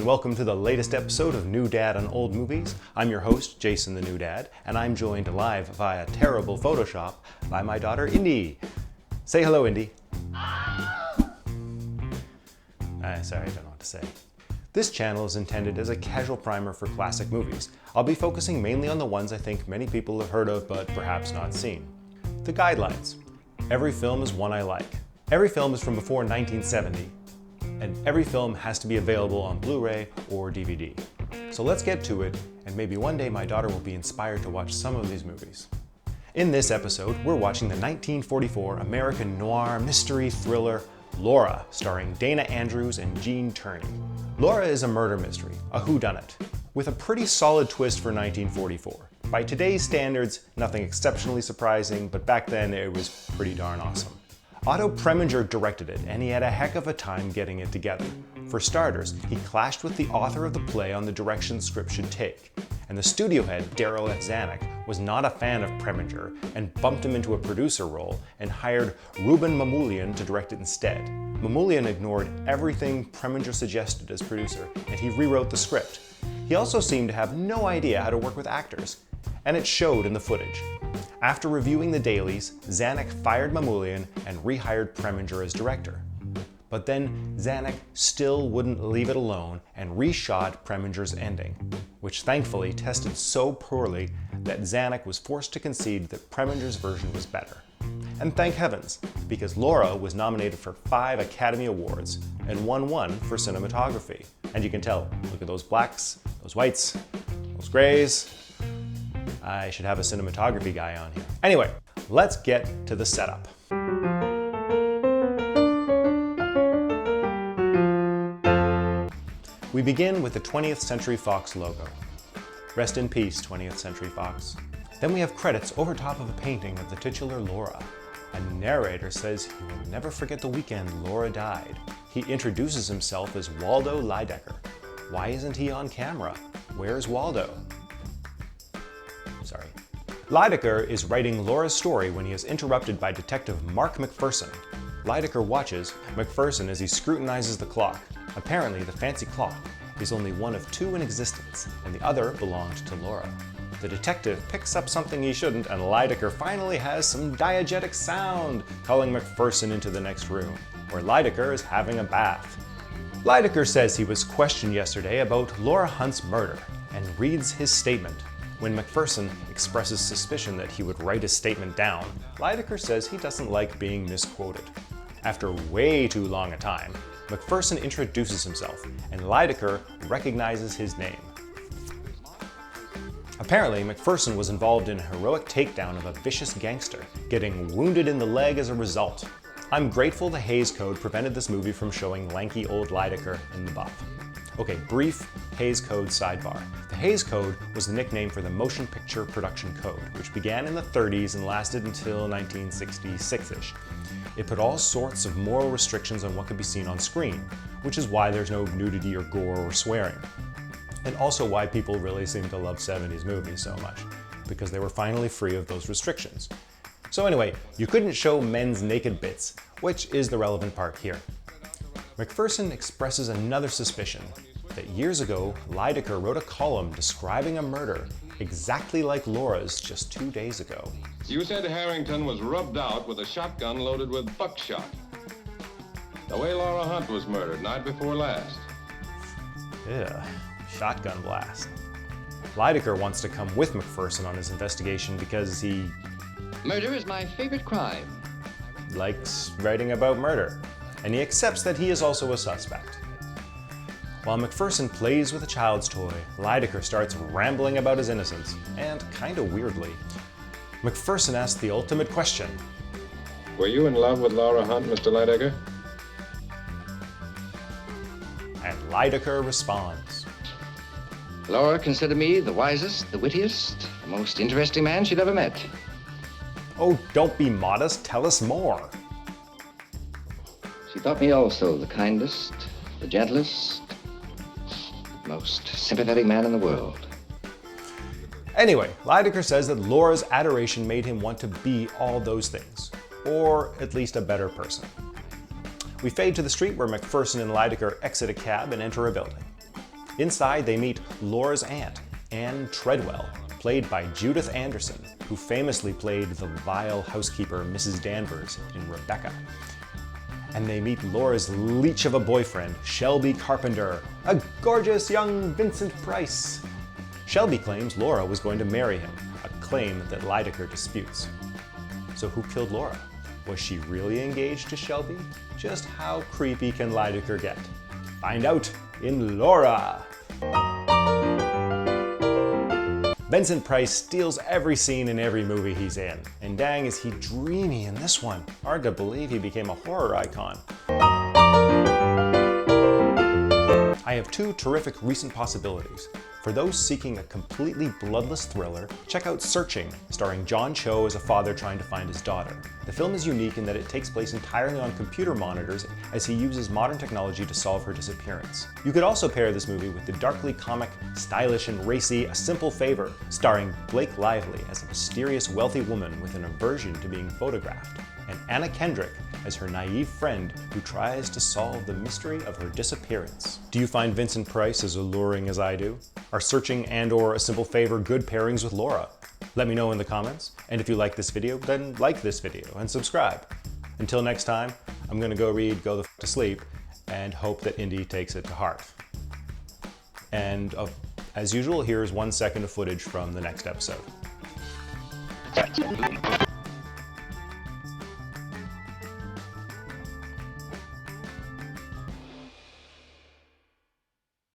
and welcome to the latest episode of New Dad on Old Movies. I'm your host, Jason the New Dad, and I'm joined live via terrible Photoshop by my daughter, Indy. Say hello, Indy. Sorry, I don't know what to say. This channel is intended as a casual primer for classic movies. I'll be focusing mainly on the ones I think many people have heard of but perhaps not seen. The guidelines. Every film is one I like. Every film is from before 1970. And every film has to be available on Blu-ray or DVD. So let's get to it, and maybe one day my daughter will be inspired to watch some of these movies. In this episode, we're watching the 1944 American noir mystery thriller Laura, starring Dana Andrews and Gene Tierney. Laura is a murder mystery, a whodunit, with a pretty solid twist for 1944. By today's standards, nothing exceptionally surprising, but back then it was pretty darn awesome. Otto Preminger directed it, and he had a heck of a time getting it together. For starters, he clashed with the author of the play on the direction the script should take, and the studio head, Darryl F. Zanuck, was not a fan of Preminger and bumped him into a producer role and hired Ruben Mamoulian to direct it instead. Mamoulian ignored everything Preminger suggested as producer, and he rewrote the script. He also seemed to have no idea how to work with actors, and it showed in the footage. After reviewing the dailies, Zanuck fired Mamoulian and rehired Preminger as director. But then Zanuck still wouldn't leave it alone and reshot Preminger's ending, which thankfully tested so poorly that Zanuck was forced to concede that Preminger's version was better. And thank heavens, because Laura was nominated for 5 Academy Awards and won 1 for cinematography. And you can tell, look at those blacks, those whites, those grays. I should have a cinematography guy on here. Anyway, let's get to the setup. We begin with the 20th Century Fox logo. Rest in peace, 20th Century Fox. Then we have credits over top of a painting of the titular Laura. A narrator says he will never forget the weekend Laura died. He introduces himself as Waldo Lydecker. Why isn't he on camera? Where's Waldo? Sorry. Lydecker is writing Laura's story when he is interrupted by Detective Mark McPherson. Lydecker watches McPherson as he scrutinizes the clock. Apparently, the fancy clock is only one of 2 in existence, and the other belonged to Laura. The detective picks up something he shouldn't, and Lydecker finally has some diegetic sound, calling McPherson into the next room, where Lydecker is having a bath. Lydecker says he was questioned yesterday about Laura Hunt's murder, and reads his statement. When McPherson expresses suspicion that he would write his statement down, Lydecker says he doesn't like being misquoted. After way too long a time, McPherson introduces himself, and Lydecker recognizes his name. Apparently, McPherson was involved in a heroic takedown of a vicious gangster, getting wounded in the leg as a result. I'm grateful the Hays Code prevented this movie from showing lanky old Lydecker in the buff. Okay, brief Hays Code sidebar. The Hays Code was the nickname for the Motion Picture Production Code, which began in the 30s and lasted until 1966-ish. It put all sorts of moral restrictions on what could be seen on screen, which is why there's no nudity or gore or swearing. And also why people really seem to love 70s movies so much, because they were finally free of those restrictions. So anyway, you couldn't show men's naked bits, which is the relevant part here. McPherson expresses another suspicion, that years ago, Lydecker wrote a column describing a murder exactly like Laura's just 2 days ago. You said Harrington was rubbed out with a shotgun loaded with buckshot. The way Laura Hunt was murdered night before last. Yeah, shotgun blast. Lydecker wants to come with McPherson on his investigation because he... Murder is my favorite crime. Likes writing about murder. And he accepts that he is also a suspect. While McPherson plays with a child's toy, Lydecker starts rambling about his innocence, and kinda weirdly. McPherson asks the ultimate question. Were you in love with Laura Hunt, Mr. Lydecker? And Lydecker responds. Laura considered me the wisest, the wittiest, the most interesting man she'd ever met. Oh, don't be modest, tell us more. She thought me also the kindest, the gentlest, most sympathetic man in the world. Anyway, Lydecker says that Laura's adoration made him want to be all those things, or at least a better person. We fade to the street where McPherson and Lydecker exit a cab and enter a building. Inside, they meet Laura's aunt, Anne Treadwell, played by Judith Anderson, who famously played the vile housekeeper Mrs. Danvers in Rebecca. And they meet Laura's leech of a boyfriend, Shelby Carpenter, a gorgeous young Vincent Price. Shelby claims Laura was going to marry him, a claim that Lydecker disputes. So who killed Laura? Was she really engaged to Shelby? Just how creepy can Lydecker get? Find out in Laura! Vincent Price steals every scene in every movie he's in, and dang is he dreamy in this one. Hard to believe he became a horror icon. I have two terrific recent possibilities. For those seeking a completely bloodless thriller, check out Searching, starring John Cho as a father trying to find his daughter. The film is unique in that it takes place entirely on computer monitors as he uses modern technology to solve her disappearance. You could also pair this movie with the darkly comic, stylish and racy A Simple Favor, starring Blake Lively as a mysterious wealthy woman with an aversion to being photographed, and Anna Kendrick as her naive friend who tries to solve the mystery of her disappearance. Do you find Vincent Price as alluring as I do? Are Searching and/or A Simple Favor good pairings with Laura? Let me know in the comments, and if you like this video, then like this video and subscribe. Until next time, I'm gonna go read Go the F to Sleep and hope that Indy takes it to heart. And as usual, here's 1 second of footage from the next episode.